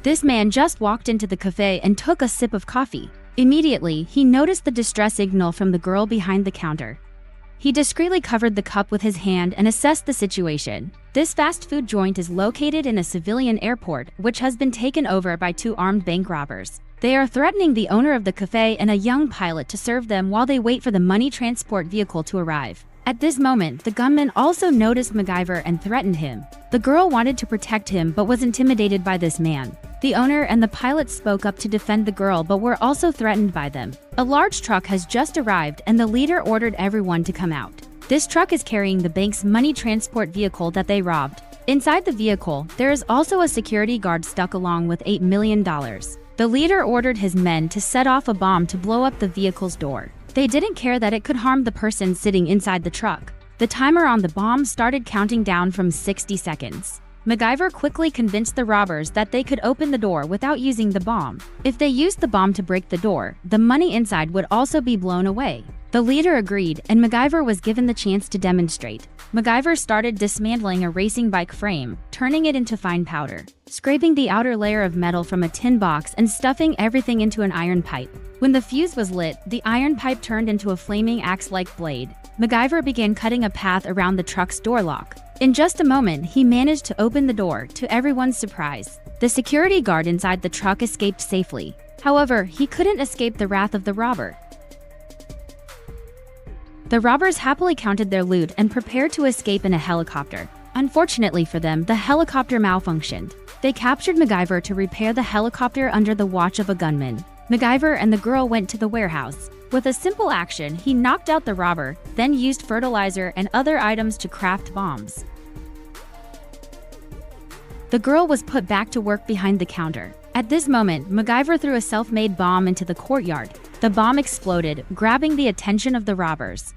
This man just walked into the cafe and took a sip of coffee. Immediately, he noticed the distress signal from the girl behind the counter. He discreetly covered the cup with his hand and assessed the situation. This fast food joint is located in a civilian airport, which has been taken over by 2 armed bank robbers. They are threatening the owner of the cafe and a young pilot to serve them while they wait for the money transport vehicle to arrive. At this moment, the gunman also noticed MacGyver and threatened him. The girl wanted to protect him but was intimidated by this man. The owner and the pilot spoke up to defend the girl but were also threatened by them. A large truck has just arrived and the leader ordered everyone to come out. This truck is carrying the bank's money transport vehicle that they robbed. Inside the vehicle, there is also a security guard stuck along with $8 million. The leader ordered his men to set off a bomb to blow up the vehicle's door. They didn't care that it could harm the person sitting inside the truck. The timer on the bomb started counting down from 60 seconds. MacGyver quickly convinced the robbers that they could open the door without using the bomb. If they used the bomb to break the door, the money inside would also be blown away. The leader agreed, and MacGyver was given the chance to demonstrate. MacGyver started dismantling a racing bike frame, turning it into fine powder, scraping the outer layer of metal from a tin box and stuffing everything into an iron pipe. When the fuse was lit, the iron pipe turned into a flaming axe-like blade. MacGyver began cutting a path around the truck's door lock. In just a moment, he managed to open the door, to everyone's surprise. The security guard inside the truck escaped safely. However, he couldn't escape the wrath of the robber. The robbers happily counted their loot and prepared to escape in a helicopter. Unfortunately for them, the helicopter malfunctioned. They captured MacGyver to repair the helicopter under the watch of a gunman. MacGyver and the girl went to the warehouse. With a simple action, he knocked out the robber, then used fertilizer and other items to craft bombs. The girl was put back to work behind the counter. At this moment, MacGyver threw a self-made bomb into the courtyard. The bomb exploded, grabbing the attention of the robbers.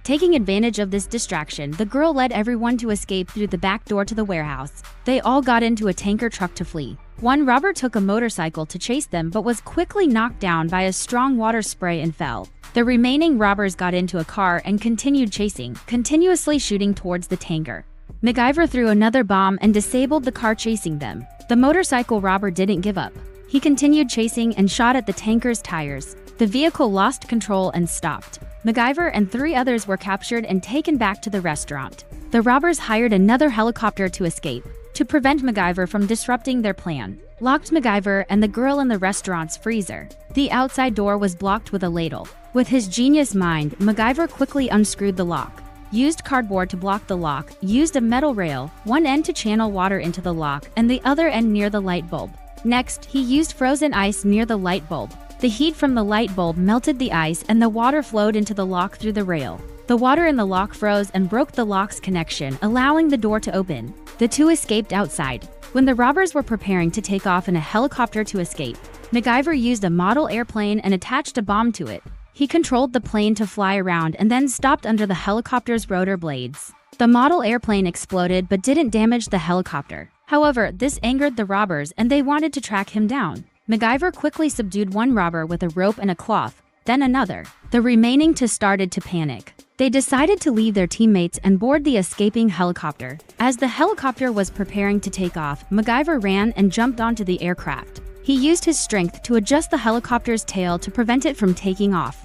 Taking advantage of this distraction, the girl led everyone to escape through the back door to the warehouse. They all got into a tanker truck to flee. One robber took a motorcycle to chase them but was quickly knocked down by a strong water spray and fell. The remaining robbers got into a car and continued chasing, continuously shooting towards the tanker. MacGyver threw another bomb and disabled the car chasing them. The motorcycle robber didn't give up. He continued chasing and shot at the tanker's tires. The vehicle lost control and stopped. MacGyver and 3 others were captured and taken back to the restaurant. The robbers hired another helicopter to escape. To prevent MacGyver from disrupting their plan, locked MacGyver and the girl in the restaurant's freezer. The outside door was blocked with a ladle. With his genius mind, MacGyver quickly unscrewed the lock, used cardboard to block the lock, used a metal rail, one end to channel water into the lock and the other end near the light bulb. Next, he used frozen ice near the light bulb. The heat from the light bulb melted the ice and the water flowed into the lock through the rail. The water in the lock froze and broke the lock's connection, allowing the door to open. The 2 escaped outside. When the robbers were preparing to take off in a helicopter to escape, MacGyver used a model airplane and attached a bomb to it. He controlled the plane to fly around and then stopped under the helicopter's rotor blades. The model airplane exploded but didn't damage the helicopter. However, this angered the robbers and they wanted to track him down. MacGyver quickly subdued one robber with a rope and a cloth, then another. The remaining 2 started to panic. They decided to leave their teammates and board the escaping helicopter. As the helicopter was preparing to take off, MacGyver ran and jumped onto the aircraft. He used his strength to adjust the helicopter's tail to prevent it from taking off.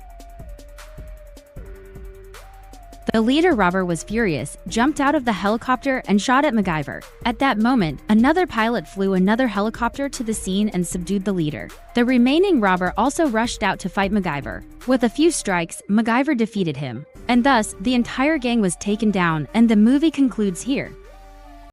The leader robber was furious, jumped out of the helicopter and shot at MacGyver. At that moment, another pilot flew another helicopter to the scene and subdued the leader. The remaining robber also rushed out to fight MacGyver. With a few strikes, MacGyver defeated him. And thus, the entire gang was taken down and the movie concludes here.